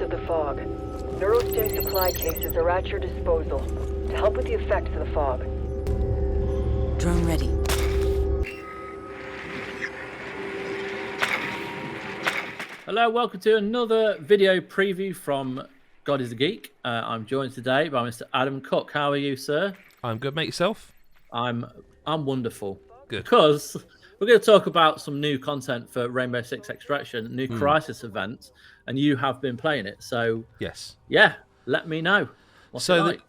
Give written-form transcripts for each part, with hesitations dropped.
of the fog. Neurostim supply cases are at your disposal to help with the effects of the fog. Drone ready. Hello, welcome to another video preview from God is a Geek. I'm joined today by Mr. Adam Cook. How are you, sir? I'm good, mate. Yourself? I'm wonderful. Good. Because we're going to talk about some new content for Rainbow Six Extraction, new Crisis event, and you have been playing it. So Yes. Yeah, let me know. What's it like?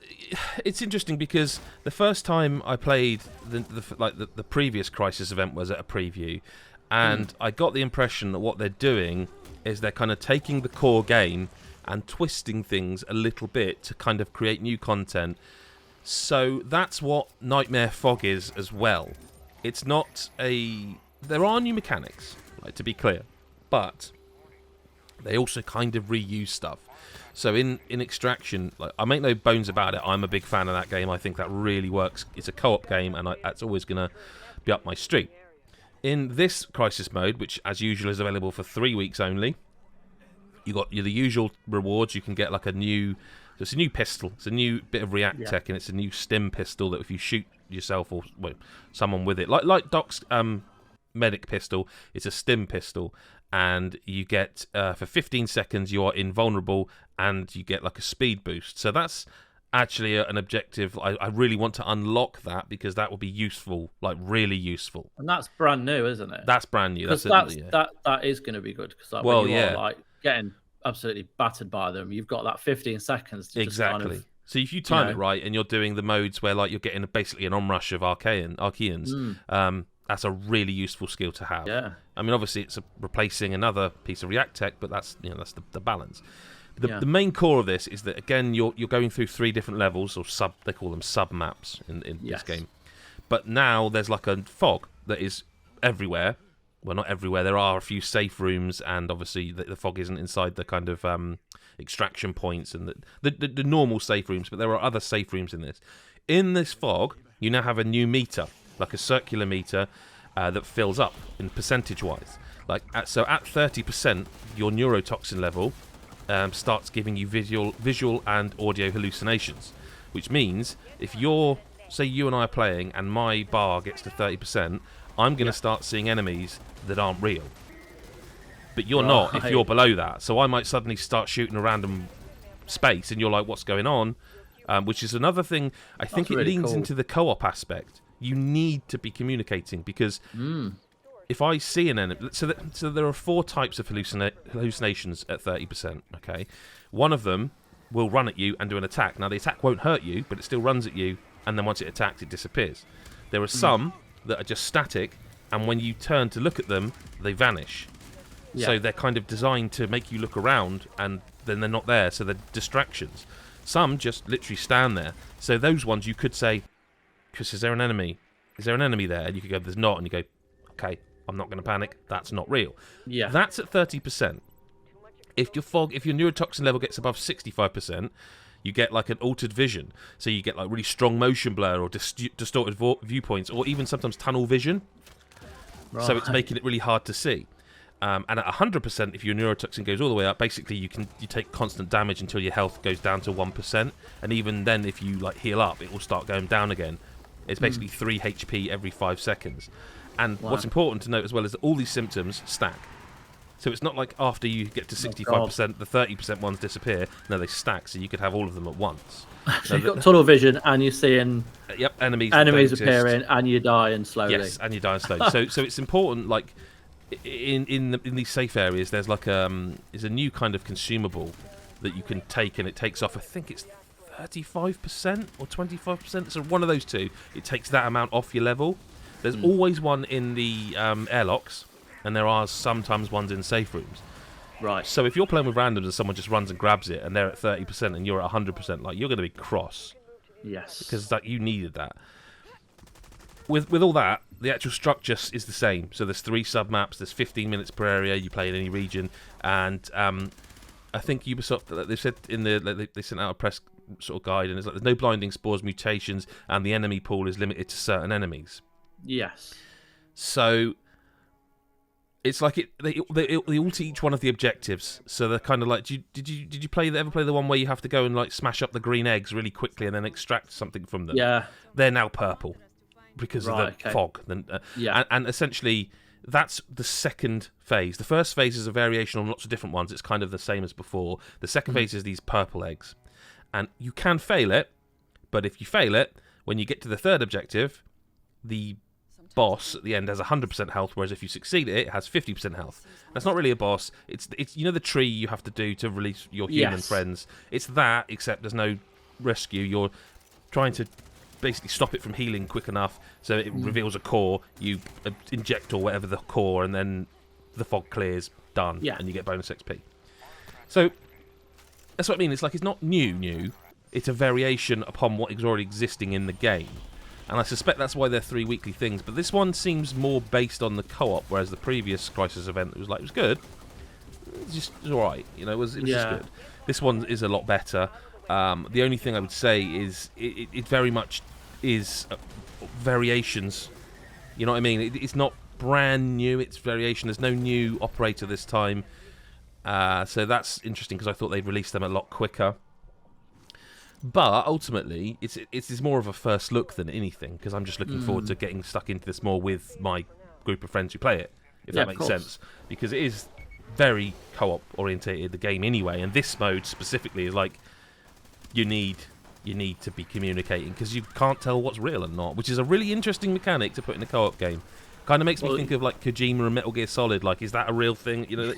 It's interesting because the first time I played the previous Crisis event was at a preview, and I got the impression that what they're doing is they're kind of taking the core game and twisting things a little bit to kind of create new content. So that's what Nightmare Fog is as well. It's not a... There are new mechanics, to be clear, but they also kind of reuse stuff. So in Extraction, I make no bones about it, I'm a big fan of that game. I think that really works. It's a co-op game, and that's always going to be up my street. In this Crisis mode, which as usual is available for 3 weeks only, you got the usual rewards. You can get like a new pistol. It's a new bit of react tech, and it's a new stim pistol that if you shoot yourself or someone with it, like Doc's medic pistol, it's a stim pistol, and you get for 15 seconds you are invulnerable, and you get like a speed boost. So that's actually an objective. I really want to unlock that because that will be useful, like really useful. And that's brand new, isn't it? That's brand new. That is going to be good because when you are like getting absolutely battered by them, you've got that 15 seconds to just kind of, so if you time it right and you're doing the modes where like you're getting basically an onrush of Archaeans, that's a really useful skill to have. Yeah. I mean, obviously it's replacing another piece of react tech, but that's the balance. The main core of this is that, again, you're going through 3 different levels, or they call them sub maps in this game. But now there's like a fog that is everywhere. Well, not everywhere. There are a few safe rooms, and obviously the fog isn't inside the kind of extraction points and the normal safe rooms, but there are other safe rooms in this. In this fog, you now have a new meter, like a circular meter that fills up in percentage-wise. So at 30%, your neurotoxin level starts giving you visual and audio hallucinations, which means if say you and I are playing and my bar gets to 30%, I'm going to start seeing enemies that aren't real. But you're not if you're below that. So I might suddenly start shooting a random space and you're like, what's going on? Which is another thing. I think it leans into the co-op aspect. You need to be communicating because if I see an enemy... So there are 4 types of hallucinations at 30%, okay? One of them will run at you and do an attack. Now, the attack won't hurt you, but it still runs at you, and then once it attacks, it disappears. There are some that are just static, and when you turn to look at them, they vanish. Yeah. So they're kind of designed to make you look around, and then they're not there, so they're distractions. Some just literally stand there. So those ones you could say, Chris, is there an enemy? Is there an enemy there? And you could go, there's not, and you go, okay, I'm not going to panic. That's not real. Yeah. That's at 30%. If your neurotoxin level gets above 65%, you get like an altered vision. So you get like really strong motion blur or distorted viewpoints, or even sometimes tunnel vision. Right. So it's making it really hard to see. And at 100%, if your neurotoxin goes all the way up, basically you take constant damage until your health goes down to 1%. And even then, if you like heal up, it will start going down again. It's basically 3 HP every 5 seconds. And what's important to note as well is that all these symptoms stack. So it's not like after you get to 65%, the 30% ones disappear. No, they stack, so you could have all of them at once. So you've got tunnel vision, and you're seeing enemies appearing, and you're dying slowly. Yes, and you're dying slowly. so it's important, like in these safe areas, there's like is a new kind of consumable that you can take, and it takes off. I think it's 35% or 25%. So one of those two, it takes that amount off your level. There's always one in the airlocks. And there are sometimes ones in safe rooms. Right. So if you're playing with randoms and someone just runs and grabs it and they're at 30% and you're at 100%, like, you're going to be cross. Yes. Because you needed that. With all that, the actual structure is the same. So there's 3 sub-maps, there's 15 minutes per area, you play in any region. And I think Ubisoft, they said they sent out a press sort of guide, and it's like there's no blinding spores, mutations, and the enemy pool is limited to certain enemies. Yes. So... It's like they alter each one of the objectives, so they're kind of like. Did you ever play the one where you have to go and like smash up the green eggs really quickly and then extract something from them? Yeah. They're now purple because of the fog. And essentially that's the second phase. The first phase is a variation on lots of different ones. It's kind of the same as before. The second phase is these purple eggs, and you can fail it, but if you fail it, when you get to the third objective, the boss at the end has 100% health, whereas if you succeed it has 50% health. That's not really a boss. It's the tree you have to do to release your human friends. It's that, except there's no rescue. You're trying to basically stop it from healing quick enough so it reveals a core. You inject or whatever the core, and then the fog clears. Done. Yeah. And you get bonus XP. So that's what I mean. It's like it's not new. It's a variation upon what is already existing in the game. And I suspect that's why they're 3 weekly things. But this one seems more based on the co-op, whereas the previous Crisis event it was good. It was all right. It was just good. This one is a lot better. The only thing I would say is it very much is variations. You know what I mean? It's not brand new. It's variation. There's no new operator this time. So that's interesting because I thought they'd release them a lot quicker. But ultimately, it's more of a first look than anything, because I'm just looking forward to getting stuck into this more with my group of friends who play it, if that makes sense. Because it is very co-op orientated, the game anyway, and this mode specifically is like you need to be communicating, because you can't tell what's real and not, which is a really interesting mechanic to put in a co-op game. Kind of makes me think of like Kojima and Metal Gear Solid. Like, is that a real thing? You know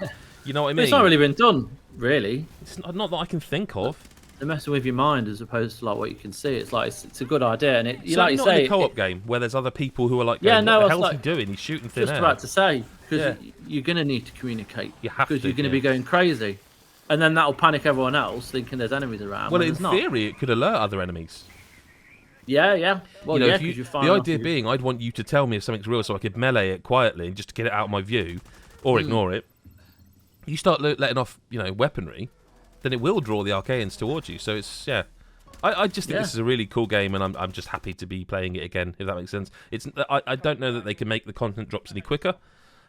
what I mean? It's not really been done, really. It's not that I can think of. They're messing with your mind as opposed to like what you can see. It's like it's a good idea, and like you say, in a co-op game where there's other people who are like, what the hell's he doing? He's shooting thin air. Just about to say, because you're gonna need to communicate. You have to, because you're gonna be going crazy, and then that'll panic everyone else, thinking there's enemies around. Well, in theory, it could alert other enemies. Yeah. Well, the idea being, I'd want you to tell me if something's real, so I could melee it quietly, just to get it out of my view, or ignore it. You start letting off, weaponry, then it will draw the Archaeans towards you. So it's I just think this is a really cool game, and I'm just happy to be playing it again, if that makes sense. I don't know that they can make the content drops any quicker,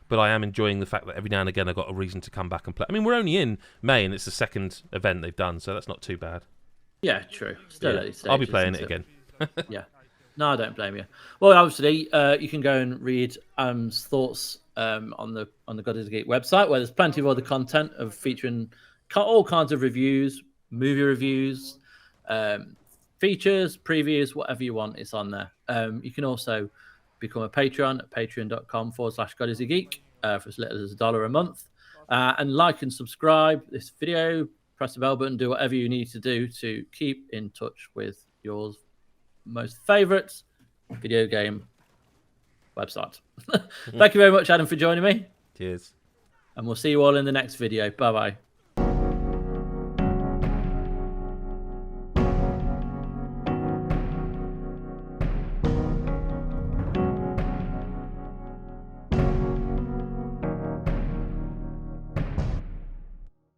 but I am enjoying the fact that every now and again I've got a reason to come back and play. I mean, we're only in May, and it's the second event they've done, so that's not too bad. Yeah, true. Still early stages, I'll be playing it again. Yeah. No, I don't blame you. Well, obviously, you can go and read Adam's thoughts on the God is a Geek website, where there's plenty of other content featuring all kinds of reviews, movie reviews, features, previews, whatever you want, it's on there. You can also become a Patreon at patreon.com/God is a Geek for as little as $1 a month. And like and subscribe this video, press the bell button, do whatever you need to do to keep in touch with your most favourite video game website. Thank you very much, Adam, for joining me. Cheers. And we'll see you all in the next video. Bye-bye.